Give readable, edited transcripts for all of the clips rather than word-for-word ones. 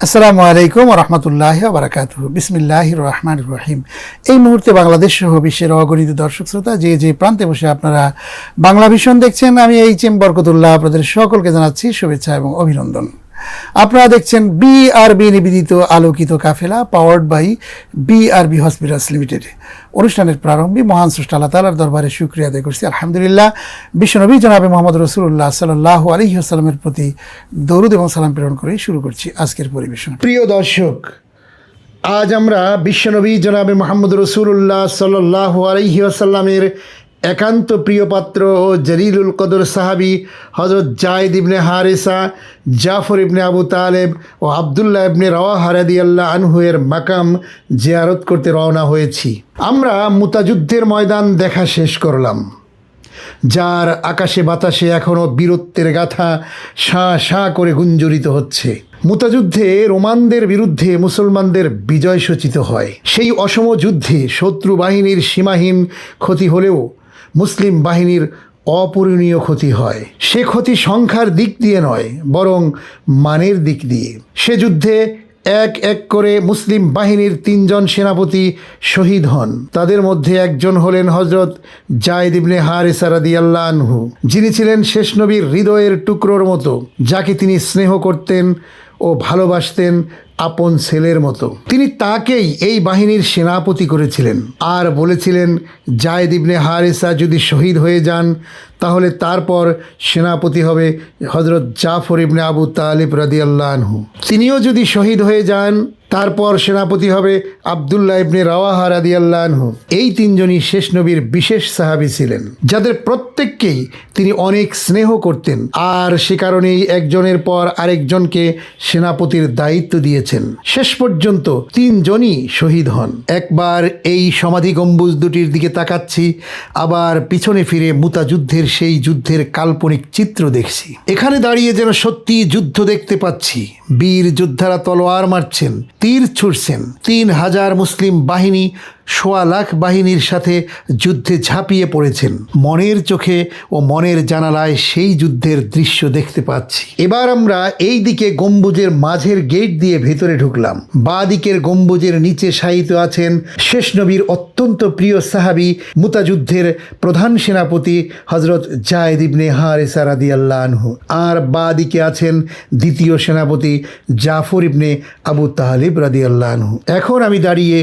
আসসালামু আলাইকুম ওয়া রাহমাতুল্লাহি ওয়া বারাকাতুহু। বিসমিল্লাহির রহমানির রহিম। এই মুহূর্তে বাংলাদেশ সহ বিশ্বের অগণিত দর্শক শ্রোতা যে প্রান্তে বসে আপনারা বাংলা ভিশন দেখছেন, আমি এইচ.এম. বরকতুল্লাহ আপনাদের সকলকে জানাচ্ছি শুভেচ্ছা এবং অভিনন্দন। আপনারা দেখছেন বিআরবি নিবেদিত আলোকিত কাফেলা powered by BRB hospitals limited. অনুষ্ঠানের প্রারম্ভে মহান স্রষ্টা আল্লাহ তাআলার দরবারে শুকরিয়া আদায় করছি, আলহামদুলিল্লাহ। বিশ্বনবী জনাবে মুহাম্মদ রাসূলুল্লাহ সাল্লাল্লাহু আলাইহি ওয়াসাল্লামের প্রতি দরুদ এবং সালাম প্রেরণ করে শুরু করছি আজকের পরিবেশন। প্রিয় দর্শক, আজ আমরা বিশ্বনবী জনাবে মুহাম্মদ রাসূলুল্লাহ সাল্লাল্লাহু আলাইহি ওয়াসাল্লামের একান্ত প্রিয় পাত্র ও জলিলুল কদর সাহাবী হযরত যায়েদ ইবনে হারেসা, জাফর ইবনে আবু তালেব ও আবদুল্লাহ ইবনে রাওয়াহা রাদিয়াল্লাহু আনহু এর মাকাম জিয়ারত করতে রওনা হয়েছি। আমরা মুতা যুদ্ধের ময়দান দেখা শেষ করলাম, যার আকাশে বাতাসে এখনও বীরত্বের গাথা শাঁ শাঁ করে গুঞ্জরিত হচ্ছে। মুতা যুদ্ধে রোমানদের বিরুদ্ধে মুসলমানদের বিজয় সূচিত হয়। সেই অসম যুদ্ধে শত্রু বাহিনীর সীমাহীন ক্ষতি হলেও মুসলিম বাহিনীর অপূরণীয় ক্ষতি হয়। সে ক্ষতি সংখ্যার দিক দিয়ে নয়, বরং মানের দিক দিয়ে। সে যুদ্ধে এক এক করে মুসলিম বাহিনীর 3 জন সেনাপতি শহীদ হন। তাদের মধ্যে একজন হলেন হজরত যায়েদ ইবনে হারেসা রাদিয়াল্লাহু আনহু, যিনি ছিলেন শেষ নবীর হৃদয়ের টুকরোর মতো, যাকে তিনি স্নেহ করতেন ও ভালোবাসতেন আপন ছেলের মতো। তিনি তাকেই এই বাহিনীর সেনাপতি করেছিলেন আর বলেছিলেন, যায়েদ ইবনে হারেসা যদি শহীদ হয়ে যান তাহলে তারপর সেনাপতি হবে হজরত জাফর ইবনে আবু তালেব রাদিয়াল্লাহু আনহু। তিনিও যদি শহীদ হয়ে যান তারপর সেনাপতি হবে আবদুল্লাহ ইবনে রাওয়াহা রাদিয়াল্লাহু আনহু। এই 3 জনই শেষ নবীর বিশেষ সাহাবী ছিলেন, যাদের প্রত্যেককেই তিনি অনেক স্নেহ করতেন, আর সে কারণেই একজনের পর আরেকজনকে সেনাপতির দায়িত্ব দিয়েছেন। শেষ পর্যন্ত 3 জনই শহীদ হন। একবার এই সমাধি গম্বুজ দুটির দিকে তাকাচ্ছি, আবার পিছনে ফিরে মুতা যুদ্ধের সেই যুদ্ধের কাল্পনিক চিত্র দেখছি। এখানে দাঁড়িয়ে যেন সত্যি যুদ্ধ দেখতে পাচ্ছি। বীর যোদ্ধারা তলোয়ার মারছেন, তীর ছুড়ছেন। 3000 মুসলিম বাহিনী 1.25 লাখ বাহিনীর সাথে যুদ্ধে ঝাঁপিয়ে পড়েছেন। মনের চোখে ও মনের জানালায় সেই যুদ্ধের দৃশ্য দেখতে পাচ্ছি। এবার আমরা এই দিকে গম্বুজের মাঝের গেট দিয়ে ভেতরে ঢুকলাম। বাঁ দিকের গম্বুজের নিচে শায়িত আছেন শেষ নবীর অত্যন্ত প্রিয় সাহাবী, মুতাযুদ্ধের প্রধান সেনাপতি হজরত যায়েদ ইবনে হারেসা রাদিয়াল্লাহু আনহু, আর বাঁ দিকে আছেন দ্বিতীয় সেনাপতি জাফর ইবনে আবু তালেব রাদিয়াল্লাহু আনহু। এখন আমি দাঁড়িয়ে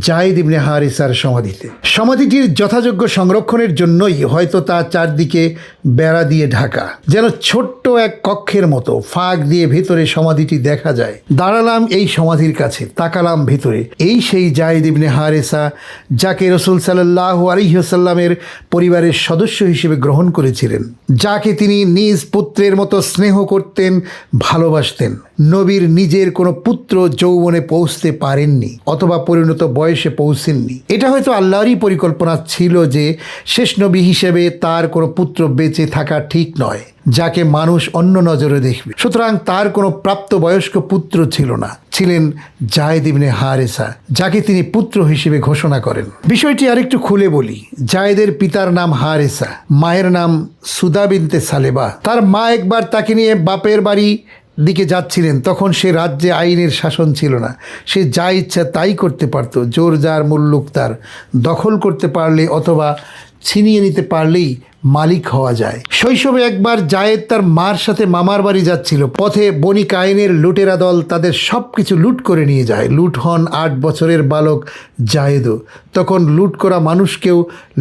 যায়েদ ইবনে হারেসার সমাধিতে। সমাধিটির যথাযোগ্য সংরক্ষণের জন্যই হয়তো তা চারদিকে বেড়া দিয়ে ঢাকা, যেন ছোট্ট এক কক্ষের মতো। ফাঁক দিয়ে ভেতরে সমাধিটি দেখা যায়। দাঁড়ালাম এই সমাধির কাছে, তাকালাম ভেতরে। এই সেই যায়েদ ইবনে হারেসা, যাকে রাসূল সাল্লাল্লাহু আলাইহি ওয়াসাল্লামের পরিবারের সদস্য হিসেবে গ্রহণ করেছিলেন, যাকে তিনি নিজ পুত্রের মতো স্নেহ করতেন, ভালোবাসতেন। নবীর নিজের কোনো পুত্র যৌবনে পৌঁছতে পারেননি অথবা পরিণত বয়সে পৌঁছেননি। এটা হয়তো আল্লাহরই পরিকল্পনা ছিল যে শেষ নবী হিসেবে তার কোনো পুত্র বেঁচে থাকা ঠিক নয়, যাকে মানুষ অন্য নজরে দেখবে। সুতরাং তার কোনো প্রাপ্তবয়স্ক পুত্র ছিল না, ছিলেন যায়েদ ইবনে হারেসা, যাকে তিনি পুত্র হিসেবে ঘোষণা করেন। বিষয়টি আরেকটু খুলে বলি। যায়েদের পিতার নাম হারেসা, মায়ের নাম সুদা বিনতে সালেবা। তার মা একবার তাকে নিয়ে বাপের বাড়ি দিকে যাচ্ছিলেন। তখন সে রাজ্যে আইনের শাসন ছিল না, সে যা ইচ্ছা তাই করতে পারত। জোর যার মুল্লুক তার। দখল করতে পারলে অথবা ছিনিয়ে নিতে পারলেই মালিক হওয়া যায়। শৈশবে একবার জায়েদ তার মার সাথে মামার বাড়ি যাচ্ছিল। পথে বনি কায়েনের লুটেরা দল তাদের সব কিছু লুট করে নিয়ে যায়। লুট হন 8 বছরের বালক জায়েদও। তখন লুট করা মানুষকেও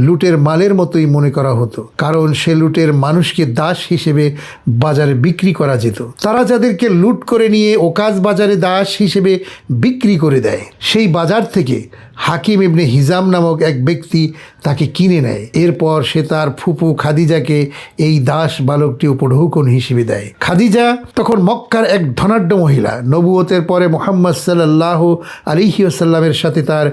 লুটের মালের মতোই মনে করা হতো, কারণ সে লুটের মানুষকে দাস হিসেবে বাজারে বিক্রি করা যেত। তারা যাদেরকে লুট করে নিয়ে ওকাজ বাজারে দাস হিসেবে বিক্রি করে দেয়, সেই বাজার থেকে হাকিম ইবনে হিজাম নামক এক ব্যক্তি তাকে কিনে নেয়। এরপর সে তার ফুপু খাদিজাকে এই দাস বালকটি উপঢৌকন হিসেবে দেয়। খাদিজা তখন মক্কার এক ধনাঢ্য মহিলা। নবুয়তের পরে মুহাম্মদ সাল্লাল্লাহু আলাইহি ওয়াসাল্লামের সাথে তার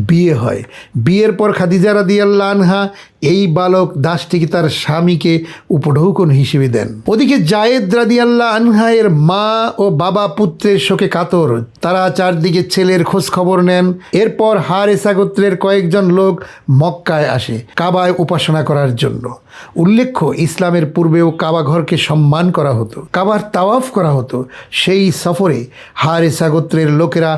বিয়ে হয়। বিয়ের পর খাদিজা রাদিয়াল্লাহু আনহা এই বালক দাসটিকে তার স্বামীকে উপঢৌকন হিসেবে দেন। ওদিকে জায়েদ রাদিয়াল্লাহু আনহা এর মা ও বাবা পুত্রের শোকে কাতর। তারা চারদিকে ছেলের খোঁজ খবর নেন। এরপর হারেসা গোত্রের কয়েকজন লোক মক্কায় আসে কাবায় উপাসনা করার জন্য। উল্লেখ্য, ইসলামের পূর্বেও কাবা ঘরকে সম্মান করা হতো, কাবার তাওয়াফ করা হতো। সেই সফরে হারেসা গোত্রের লোকেরা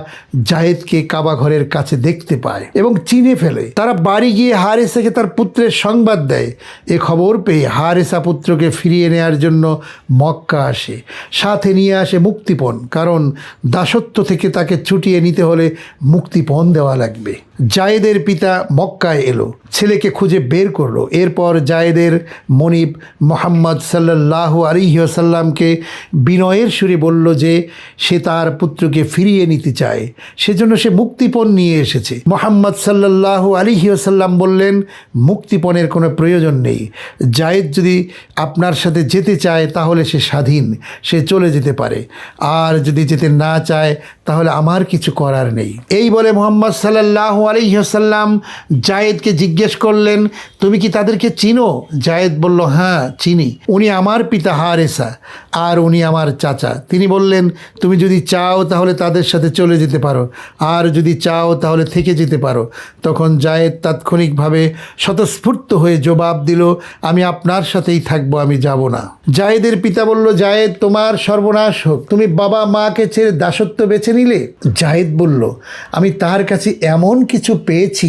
জায়েদকে কাবা ঘরের কাছে দেখতে পায় এবং চিনে ফেলে। তারা বাড়ি গিয়ে হারেসাকে তার পুত্রের সংবাদ দেয়। এ খবর পেয়ে হারেসা পুত্রকে ফিরিয়ে নেওয়ার জন্য মক্কা আসে। সাথে নিয়ে আসে মুক্তিপণ, কারণ দাসত্ব থেকে তাকে ছুটিয়ে নিতে হলে মুক্তিপণ দেওয়া লাগবে। জায়েদের পিতা মক্কায় এলো, ছেলেকে খুঁজে বের করলো। এরপর জায়েদের মনিব মোহাম্মদ সাল্লাল্লাহু আলাইহি ওয়াসাল্লামকে বিনয়ের সুরে বলল যে সে তার পুত্রকে ফিরিয়ে নিতে চায়, সেজন্য সে মুক্তিপণ নিয়ে এসেছে। মোহাম্মদ সাল্লাল্লাহু আলাইহি ওয়াসাল্লাম বললেন, মুক্তিপণের কোনো প্রয়োজন নেই। জায়েদ যদি আপনার সাথে যেতে চায় তাহলে সে স্বাধীন, সে চলে যেতে পারে। আর যদি যেতে না চায় তাহলে আমার কিছু করার নেই। এই বলে মোহাম্মদ সাল্লাল্লাহু আলাইহি ওয়াসাল্লাম জায়েদকে জিজ্ঞেস করলেন, তুমি কি তাদেরকে চিনো? জায়েদ বলল, হ্যাঁ চিনি, উনি আমার পিতা হারেসা আর উনি আমার চাচা। তিনি বললেন, তুমি যদি চাও তাহলে তাদের সাথে চলে যেতে পারো, আর যদি চাও তাহলে থেকে যেতে পারো। তখন জায়েদ তাৎক্ষণিকভাবে স্বতঃস্ফূর্ত হয়ে জবাব দিল, আমি আপনার সাথেই থাকবো, আমি যাব না। জায়েদের পিতা বলল, জায়েদ তোমার সর্বনাশ হোক, তুমি বাবা মাকে ছেড়ে দাসত্ব বেছে নিলে। জায়েদ বলল, আমি তার কাছে এমন কিছু পেয়েছি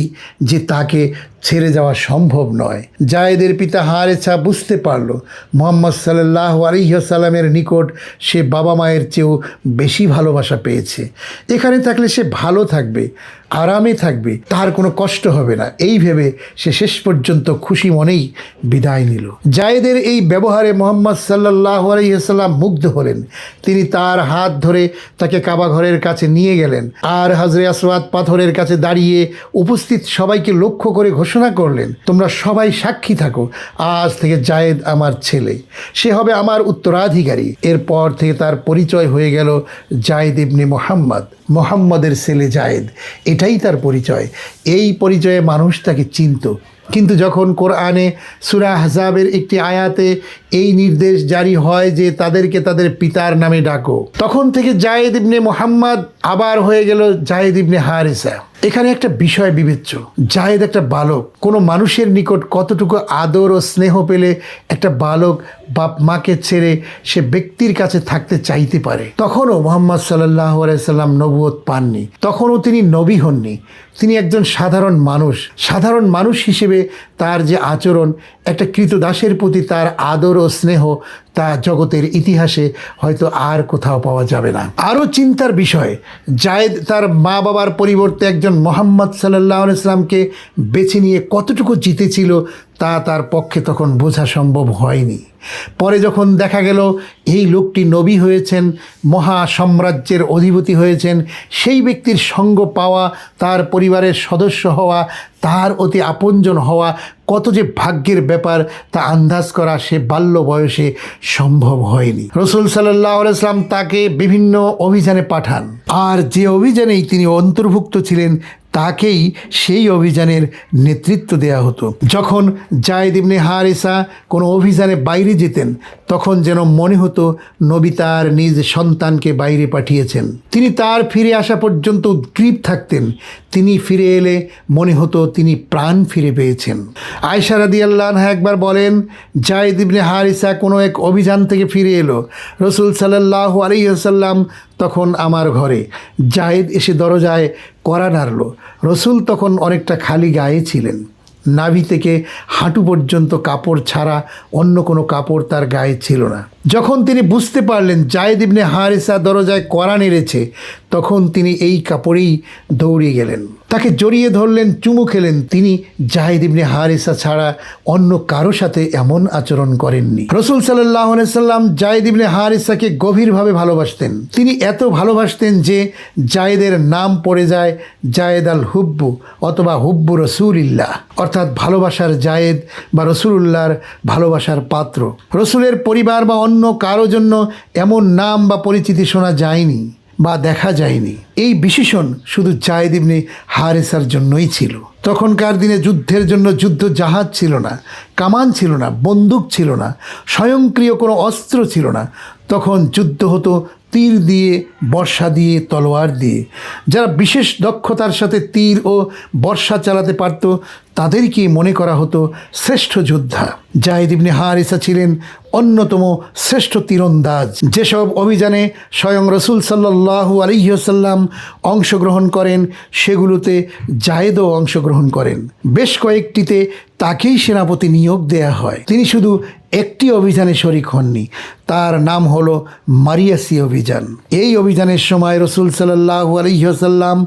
যে তাকে ছেড়ে যাওয়া সম্ভব নয়। জায়েদের পিতা হারেসা বুঝতে পারল মুহাম্মদ সাল্লাল্লাহু আলাইহি ওয়াসাল্লামের নিকট সে বাবা মায়ের চেয়েও বেশি ভালোবাসা পেয়েছে। এখানে থাকলে সে ভালো থাকবে, আরামে থাকবে, তার কোনো কষ্ট হবে না। এই ভেবে সে শেষ পর্যন্ত খুশি মনেই বিদায় নিল। জায়েদের এই ব্যবহারে মুহাম্মদ সাল্লাল্লাহু আলাইহি ওয়াসাল্লাম মুগ্ধ হলেন। তিনি তার হাত ধরে তাকে কাবা ঘরের কাছে নিয়ে গেলেন আর হাজরে আসওয়াদ পাথরের কাছে দাঁড়িয়ে উপস্থিত সবাইকে লক্ষ্য করে ঘোষণা করলেন, তোমরা সবাই সাক্ষী থাকো, আজ থেকে জায়েদ আমার ছেলে, সে হবে আমার উত্তরাধিকারী। এরপর থেকে তার পরিচয় হয়ে গেল জায়েদ ইবনে মুহাম্মদ, মোহাম্মদের ছেলে জায়েদ। এটাই তার পরিচয়। এই পরিচয়ে মানুষ তাকে চিনত। কিন্তু যখন কোরআনে সূরা আহজাবের একটি আয়াতে এই নির্দেশ জারি হয় যে তাদেরকে তাদের পিতার নামে ডাকো, তখন থেকে জায়েদ ইবনে মুহাম্মদ আবার হয়ে গেল জায়েদ ইবনে হারেসা। এখানে একটা বিষয় বিবেচ্য, জায়েদ একটা বালক। কোনো মানুষের নিকট কতটুকু আদর ও স্নেহ পেলে একটা বালক বাপ মাকে ছেড়ে সে ব্যক্তির কাছে থাকতে চাইতে পারে। তখনও মুহাম্মদ সাল্লাল্লাহু আলাইহি সাল্লাম নবুয়ত পাননি, তখনও তিনি নবী হননি। তিনি একজন সাধারণ মানুষ। সাধারণ মানুষ হিসেবে তার যে আচরণ, একটা কৃতদাসের প্রতি তার আদর ও স্নেহ, তা জগতের ইতিহাসে হয়তো আর কোথাও পাওয়া যাবে না। আরও চিন্তার বিষয়, জায়েদ তার মা বাবার পরিবর্তে একজন মুহাম্মদ সাল্লাল্লাহু আলাইহি সাল্লামকে বেছে নিয়ে কতটুকু জিতেছিল তা তার পক্ষে তখন বোঝা সম্ভব হয়নি। পরে যখন দেখা গেল এই লোকটি নবী হয়েছেন, মহা সাম্রাজ্যের অধিপতি হয়েছেন, সেই ব্যক্তির সঙ্গ পাওয়া, তার পরিবারের সদস্য হওয়া, তার অতি আপনজন হওয়া কত যে ভাগ্যের ব্যাপার তা আন্দাজ করা সে বাল্য বয়সে সম্ভব হয়নি। রাসূল সাল্লাল্লাহু আলাইহি ওয়াসাল্লাম তাকে বিভিন্ন অভিযানে পাঠান, আর যে অভিযানেই তিনি অন্তর্ভুক্ত ছিলেন তাকেই সেই অভিযানের নেতৃত্ব দেয়া হতো। যখন জায়েদ ইবনে হারেসা কোনো অভিযানে বাইরে যেতেন তখন যেন মনে হতো নবী তার নিজ সন্তানকে বাইরে পাঠিয়েছেন। তিনি তার ফিরে আসা পর্যন্ত উদ্গ্রীব থাকতেন। তিনি ফিরে এলে মনে হতো তিনি প্রাণ ফিরে পেয়েছেন। আয়েশা রাদিয়াল্লাহু আনহা একবার বলেন, জায়েদ ইবনে হারেসা কোনো এক অভিযান থেকে ফিরে এলো। রাসূল সাল্লাল্লাহু আলাইহি ওয়াসাল্লাম তখন আমার ঘরে। জায়েদ এসে দরজায় কড়া নাড়ল। রাসূল তখন অনেকটা খালি গায়ে ছিলেন। নাভি থেকে হাঁটু পর্যন্ত কাপড় ছাড়া অন্য কোনো কাপড় তার গায়ে ছিল না। যখন তিনি বুঝতে পারলেন জায়েদ ইবনে হারেসা দরজায় কড়া নেড়েছে, তখন তিনি এই কাপড়েই দৌড়ে গেলেন, তাকে জড়িয়ে ধরলেন, চুমু খেলেন। তিনি জায়েদ ইবনে হারেসা ছাড়া অন্য কারো সাথে এমন আচরণ করেননি। রাসূল সাল্লাল্লাহু আলাইহি সাল্লাম জায়েদ ইবনে হারেসাকে গভীরভাবে ভালোবাসতেন। তিনি এত ভালোবাসতেন যে জায়েদের নাম পড়ে যায় জায়েদ আল হুব্বু অথবা হুব্বু রাসূলিল্লাহ, অর্থাৎ ভালোবাসার জায়েদ বা রাসূলুল্লাহর ভালোবাসার পাত্র। রাসূলের পরিবার বা অন্য কারো জন্য এমন নাম বা পরিচিতি শোনা যায়নি। বা দেখা যায়নি। এই বিশেষণ শুধু যায়েদ ইবনে হারেসার জন্যই ছিল। তখনকার দিনে যুদ্ধের জন্য যুদ্ধ জাহাজ ছিল না, কামান ছিল না, বন্দুক ছিল না, স্বয়ংক্রিয় কোনো অস্ত্র ছিল না। তখন যুদ্ধ হতো তীর দিয়ে, বর্ষা দিয়ে, তলোয়ার দিয়ে। যারা বিশেষ দক্ষতার সাথে তীর ও বর্ষা চালাতে পারত তাদেরকেই মনে করা হতো শ্রেষ্ঠ যোদ্ধা। যায়েদ ইবনে হারেসা ছিলেন অন্যতম শ্রেষ্ঠ তীরন্দাজ। যেসব অভিযানে স্বয়ং রসুল সাল্লাল্লাহু আলাইহি ওয়াসাল্লাম অংশগ্রহণ করেন সেগুলোতে জায়েদও অংশগ্রহণ করেন। বেশ কয়েকটিতে তাকেই সেনাপতি নিয়োগ দেয়া হয়। তিনি শুধু একটি অভিযানে শরিক হননি, তার নাম হলো মারিয়াসি অভিযান। এই অভিযানের সময় রসুল সাল্লাল্লাহু আলাইহি ওয়াসাল্লাম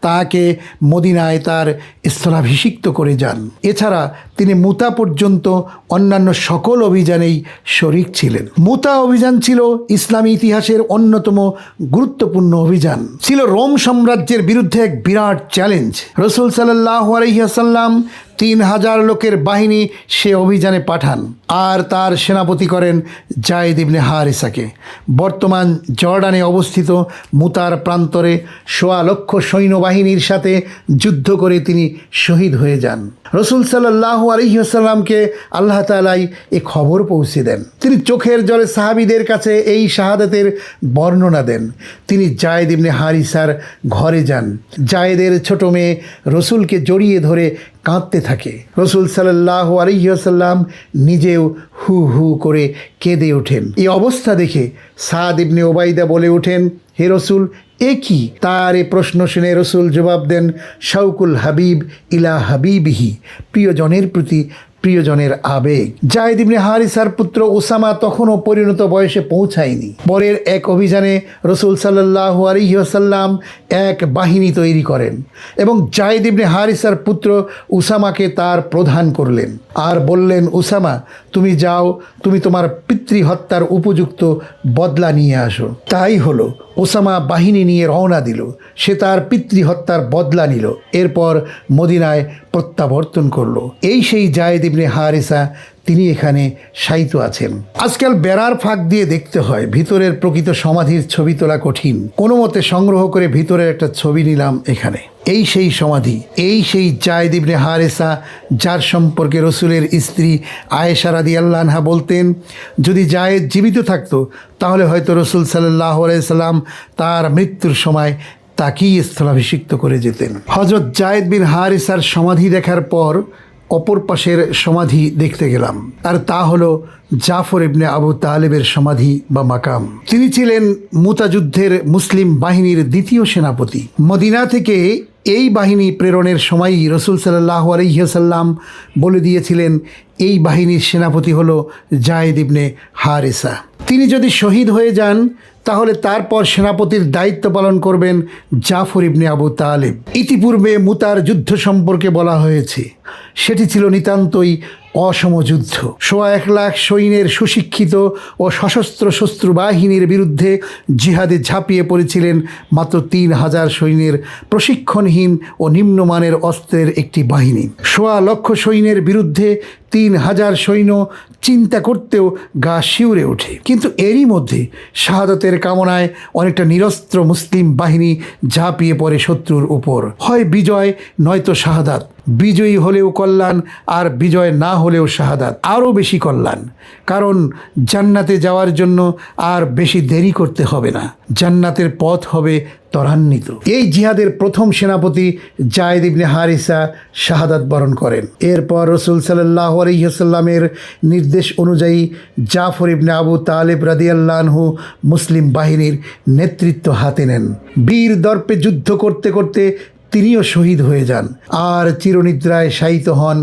তাকে মদিনায় তার স্থলাভিষিক্ত করে যান। এছাড়া তিনি মুতা পর্যন্ত অন্যান্য সকল অভিযানেই শরিক ছিলেন। মুতা অভিযান ছিল ইসলামী ইতিহাসের অন্যতম গুরুত্বপূর্ণ অভিযান, ছিল রোম সাম্রাজ্যের বিরুদ্ধে এক বিরাট চ্যালেঞ্জ। রসুল সাল্লাল্লাহু আলাইহি ওয়াসাল্লাম 3000 লোকের বাহিনী সে অভিযানে পাঠান, আর তার সেনাপতি করেন যায়েদ ইবনে হারেসাকে। বর্তমান জর্ডানে অবস্থিত মুতার প্রান্তরে 1.25 লক্ষ সৈন্যবাহিনীর সাথে যুদ্ধ করে তিনি শহীদ হয়ে যান। রসুল সাল্লাল্লাহু আলাইহি ওয়াসাল্লামকে আল্লাহ তাআলাই এ খবর পৌঁছে দেন। তিনি চোখের জলে সাহাবীদের কাছে এই শাহাদাতের বর্ণনা দেন। তিনি যায়েদ ইবনে হারেসার ঘরে যান। যায়েদের ছোট মেয়ে রসুলকে জড়িয়ে ধরে কাঁদতে থাকে। রসুল সাল্লাল্লাহু আলাইহি ওয়াসাল্লাম নিজেও হু হু করে কেঁদে ওঠেন। এই অবস্থা দেখে সাদ ইবনে ওবাইদা বলে ওঠেন, হে রসুল, এ কি? তার এ প্রশ্ন শুনে রসুল জবাব দেন, শাউকুল হাবিব ইলা হাবিবিহি, প্রিয়জনের প্রতি প্রিয়জনের আবেগ। যায়েদ ইবনে হারেসার পুত্র উসামা তখনও পরিণত বয়সে পৌঁছায়নি। পরের এক অভিযানে রসুল সাল্লাল্লাহু আলাইহি ওয়াসাল্লাম এক বাহিনী তৈরি করেন এবং যায়েদ ইবনে হারেসার পুত্র উসামাকে তার প্রধান করলেন আর বললেন, উসামা, তুমি যাও, তুমি তোমার পিতৃহত্যার উপযুক্ত বদলা নিয়ে আসো। তাই হলো, ওসামা বাহিনী নিয়ে রওনা দিল। সে তার পিতৃহত্যার বদলা নিল, এরপর মদিনায় প্রত্যাবর্তন করলো। এই সেই যায়েদ ইবনে হারেসা, তিনি এখানে শায়িত আছেন। আজকাল বেড়ার ফাঁক দিয়ে দেখতে হয়, ভিতরের প্রকৃত সমাধির ছবি তোলা কঠিন। কোনো মতে সংগ্রহ করে ভিতরের একটা ছবি নিলাম এখানে। এই সেই সমাধি, এই সেই যায়েদ ইবনে হারেসা, যার সম্পর্কে রসুলের স্ত্রী আয়েশা রাদিয়াল্লাহু আনহা বলতেন, যদি যায়েদ জীবিত থাকতো তাহলে হয়তো রসুল সাল্লাল্লাহু আলাইহি সাল্লাম তার মৃত্যুর সময় তাকেই স্থলাভিষিক্ত করে যেতেন। হযরত যায়েদ বিন হারেসার সমাধি দেখার পর অপর পাশের সমাধি দেখতে গেলাম, আর তা হলো জাফর ইবনে আবু তালেবের সমাধি বা মাকাম। তিনি ছিলেন মুতা যুদ্ধের মুসলিম বাহিনীর দ্বিতীয় সেনাপতি। মদিনা থেকে এই বাহিনী প্রেরণের সময়ই রসুল সাল্লাল্লাহু আলাইহি ওয়াসাল্লাম বলে দিয়েছিলেন, এই বাহিনীর সেনাপতি হলো যায়েদ ইবনে হারেসা। তিনি যদি শহীদ হয়ে যান তাহলে তারপর সেনাপতির দায়িত্ব পালন করবেন জাফর ইবনে আবু তালেব। ইতিপূর্বে মুতার যুদ্ধ সম্পর্কে বলা হয়েছে, সেটি ছিল নিতান্তই অসম যুদ্ধ। 1.25 লাখ সৈন্যের সুশিক্ষিত ও সশস্ত্র শত্রু বাহিনীর বিরুদ্ধে জিহাদে ঝাঁপিয়ে পড়েছিলেন মাত্র 3000 সৈন্যের প্রশিক্ষণহীন ও নিম্নমানের অস্ত্রের একটি বাহিনী। 1.25 লক্ষ সৈন্যের বিরুদ্ধে 3000 সৈন্য চিন্তা করতেও গা শিউরে ওঠে। কিন্তু এরই মধ্যে শাহাদাতের কামনায় অনেকটা নিরস্ত্র মুসলিম বাহিনী ঝাঁপিয়ে পড়ে শত্রুর উপর। হয় বিজয় নয়তো শাহাদাত। বিজয়ী হলেও কল্যাণ, আর বিজয় না হলেও শাহাদাত, আরও বেশি কল্যাণ। কারণ জান্নাতে যাওয়ার জন্য আর বেশি দেরি করতে হবে না, জান্নাতের পথ হবে ত্বরান্বিত। এই জিহাদের প্রথম সেনাপতি যায়েদ ইবনে হারেসা শাহাদাত বরণ করেন। এরপর রসুল সাল্লাল্লাহু আলাইহি ওয়াসাল্লামের নির্দেশ অনুযায়ী জাফর ইবনে আবু তালেব রাদিয়াল্লাহু আনহু মুসলিম বাহিনীর নেতৃত্ব হাতে নেন। বীর দর্পে যুদ্ধ করতে করতে তিনিও শহীদ হয়ে যান আর চিরনিদ্রায় শায়িত হন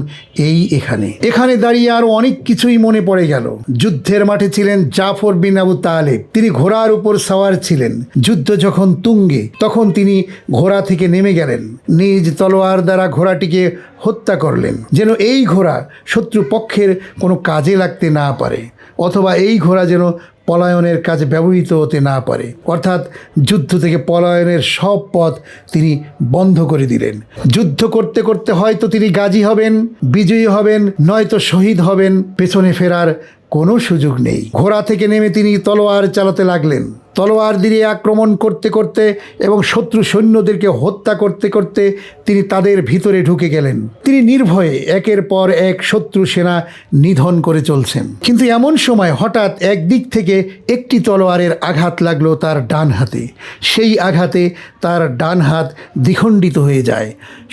এখানে দাঁড়িয়ে আরও অনেক কিছুই মনে পড়ে গেল। যুদ্ধের মাঠে ছিলেন জাফর বিন আবু তালেব। তিনি ঘোড়ার উপর সাওয়ার ছিলেন। যুদ্ধ যখন তুঙ্গে তখন তিনি ঘোড়া থেকে নেমে গেলেন, নিজ তলোয়ার দ্বারা ঘোড়াটিকে হত্যা করলেন, যেন এই ঘোড়া শত্রু পক্ষের কোনো কাজে লাগতে না পারে, অথবা এই ঘোড়া যেন পলায়নের কাজে ব্যবহৃত হতে না পারে। অর্থাৎ যুদ্ধ থেকে পলায়নের সব পথ তিনি বন্ধ করে দিলেন। যুদ্ধ করতে করতে হয়তো তিনি গাজী হবেন, বিজয়ী হবেন, নয়তো শহীদ হবেন। পেছনে ফেরার কোনো সুযোগ নেই। ঘোড়া থেকে নেমে তিনি তলোয়ার চালাতে লাগলেন। তলোয়ার দিয়ে আক্রমণ করতে করতে এবং শত্রু সৈন্যদেরকে হত্যা করতে করতে তিনি তাদের ভিতরে ঢুকে গেলেন। তিনি নির্ভয়ে একের পর এক শত্রু সেনা নিধন করে চলছেন। কিন্তু এমন সময় হঠাৎ একদিক থেকে একটি তলোয়ারের আঘাত লাগলো তার ডান হাতে। সেই আঘাতে তার ডান হাত দ্বিখণ্ডিত হয়ে যায়,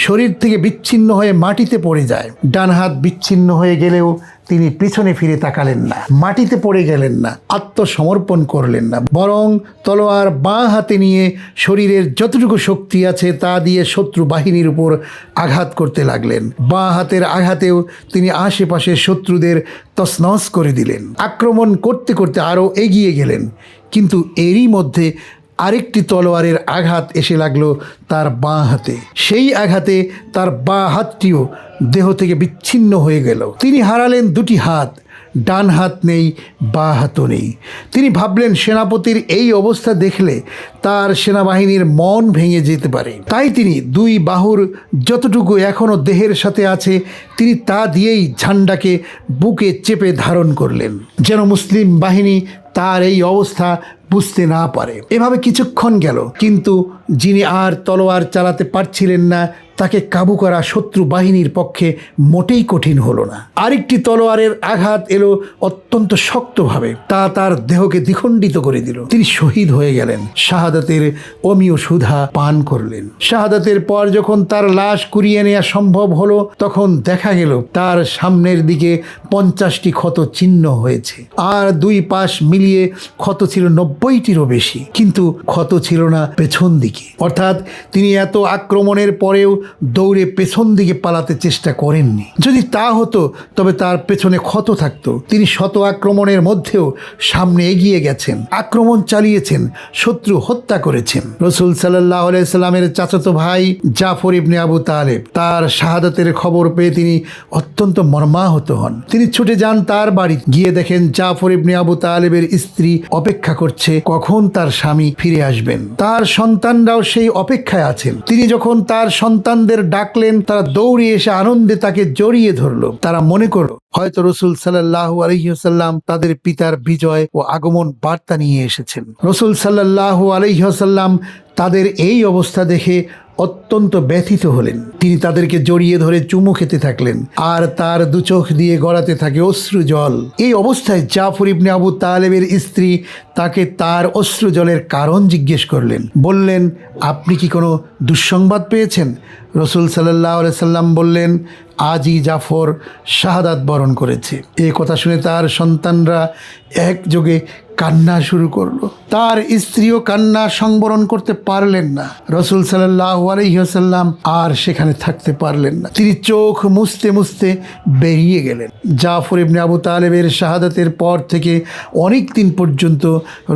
শরীর থেকে বিচ্ছিন্ন হয়ে মাটিতে পড়ে যায়। ডান হাত বিচ্ছিন্ন হয়ে গেলেও তিনি পিছনে ফিরে তাকালেন না, মাটিতে পড়ে গেলেন না, আত্মসমর্পণ করলেন না, বরং তলোয়ার বাঁ হাতে নিয়ে শরীরের যতটুকু শক্তি আছে তা দিয়ে শত্রু বাহিনীর উপর আঘাত করতে লাগলেন। বাঁ হাতের আঘাতেও তিনি আশেপাশের শত্রুদের তছনছ করে দিলেন। আক্রমণ করতে করতে আরও এগিয়ে গেলেন, কিন্তু এরই মধ্যে আরেকটি তলোয়ারের আঘাত এসে লাগলো তার বাঁ হাতে। সেই আঘাতে তার বাঁ হাতটিও দেহ থেকে বিচ্ছিন্ন হয়ে গেল। তিনি হারালেন দুটি হাত, ডান হাত নেই, বাঁ হাতও নেই। তিনি ভাবলেন সেনাপতির এই অবস্থা দেখলে তার সেনাবাহিনীর মন ভেঙে যেতে পারে। তাই তিনি দুই বাহুর যতটুকু এখনও দেহের সাথে আছে তিনি তা দিয়েই ঝান্ডাকে বুকে চেপে ধারণ করলেন, যেন মুসলিম বাহিনী তার এই অবস্থা বুঝতে না পারে। এভাবে কিছুক্ষণ গেল, কিন্তু যিনি আর তলোয়ার চালাতে পারছিলেন না তাকে কাবু করা শত্রু বাহিনীর পক্ষে মোটেই কঠিন হলো না। আরেকটি তলোয়ারের আঘাত এলো অত্যন্ত শক্তভাবে, তা তার দেহকে দ্বিখণ্ডিত করে দিল। তিনি শহীদ হয়ে গেলেন, শাহাদাতের অমীয় সুধা পান করলেন। শাহাদাতের পর যখন তার লাশ কুড়িয়ে নেওয়া সম্ভব হলো, তখন দেখা গেল তার সামনের দিকে 50টি ক্ষত চিহ্ন হয়েছে, আর দুই পাশ মিলিয়ে ক্ষত ছিল 90টিরও বেশি। কিন্তু ক্ষত ছিল না পেছন দিকে, অর্থাৎ তিনি এত আক্রমণের পরেও দৌড়ে পেছন দিকে পালাতে চেষ্টা করেননি। যদি তা হতো তবে তার পেছনে ক্ষত থাকতো। তিনি শত আক্রমণের মধ্যেও সামনে এগিয়ে গেছেন, আক্রমণ চালিয়েছেন, শত্রু হত্যা করেছেন। রাসূল সাল্লাল্লাহু আলাইহি সাল্লামের চাচাতো ভাই জাফর ইবনে আবু তালেব তার শাহাদাতের খবর পেয়ে তিনি অত্যন্ত মর্মাহত হন। তিনি ছুটে যান তার বাড়ি, গিয়ে দেখেন জাফর ইবনে আবু তালেবের স্ত্রী অপেক্ষা করছে কখন তার স্বামী ফিরে আসবেন। তার সন্তানরাও সেই অপেক্ষায় আছেন। তিনি যখন তার সন্তানদের ডাকলেন, তারা দৌড়ে এসে আনন্দে তাকে জড়িয়ে ধরল। তারা মনে করল হয়তো রাসূল সাল্লাল্লাহু আলাইহি ওয়াসাল্লাম তাদের পিতার বিজয় ও আগমন বার্তা নিয়ে এসেছেন। রাসূল সাল্লাল্লাহু আলাইহি ওয়াসাল্লাম তাদের এই অবস্থা দেখে অত্যন্ত ব্যথিত হলেন। তিনি তাদেরকে জড়িয়ে ধরে চুমু খেতে থাকলেন, আর তার দু চোখ দিয়ে গড়াতে থাকে অশ্রু জল। এই অবস্থায় জাফর ইবনে আবু তালেবের স্ত্রী তাকে তার অশ্রু জলের কারণ জিজ্ঞেস করলেন। বললেন, আপনি কি কোনো দুঃসংবাদ পেয়েছেন? রাসূল সাল্লাল্লাহু আলাইহি সাল্লাম বললেন, আজই জাফর শাহাদাত বরণ করেছে। এই কথা শুনে তার সন্তানরা একযোগে কান্না শুরু করলো। তার স্ত্রীও কান্না সংবরণ করতে পারলেন না। রাসূল সাল্লাল্লাহু আলাইহি ওয়াসাল্লাম আর সেখানে থাকতে পারলেন না। তিনি চোখ মুছতে মুছতে বেরিয়ে গেলেন। জাফর ইবনে আবু তালেবের শাহাদাতের পর থেকে অনেক দিন পর্যন্ত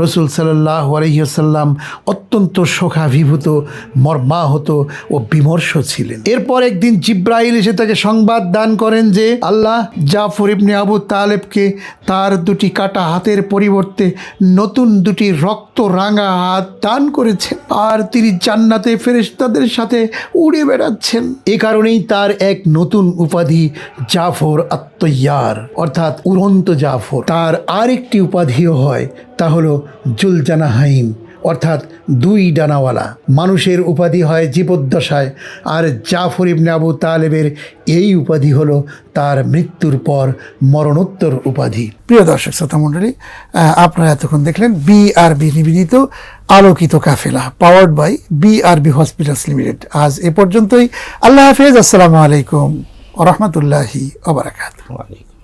রাসূল সাল্লাল্লাহু আলাইহি ওয়াসাল্লাম অত্যন্ত শোকাভিভূত, মর্মাহত ও বিমর্ষ ছিলেন। এরপর একদিন জিব্রাইল এসে তাকে সংবাদ দান করেন যে আল্লাহ জাফর ইবনে আবু তালেবকে তার দুটি কাটা হাতের পরিবর্তে নতুন দুটি রক্ত রাঙা হাত দান করেছেন, আর তিনি জান্নাতে ফেরেশতাদের সাথে উড়ে বেড়াচ্ছেন। এ কারণেই তার এক নতুন উপাধি জাফর আত-তয়্যার, অর্থাৎ উড়ন্ত জাফর। তার আরেকটি উপাধিও হয়, তা হলো জুলজানাহাইন, অর্থাৎ দুই ডানাওয়ালা। মানুষের উপাধি হয় জীবদ্দশায়, আর জাফর ইবনে আবু তালেবের এই উপাধি হলো তার মৃত্যুর পর মরণোত্তর উপাধি। প্রিয় দর্শক শ্রোতা মণ্ডলী, আপনারা এতক্ষণ দেখলেন বিআরবি নিবেদিত আলোকিত কাফেলা, powered by BRB hospitals limited. আজ এ পর্যন্তই। আল্লাহ হাফেজ। আসসালামু আলাইকুম ওয়া রাহমাতুল্লাহি ওয়া বারাকাতুহু।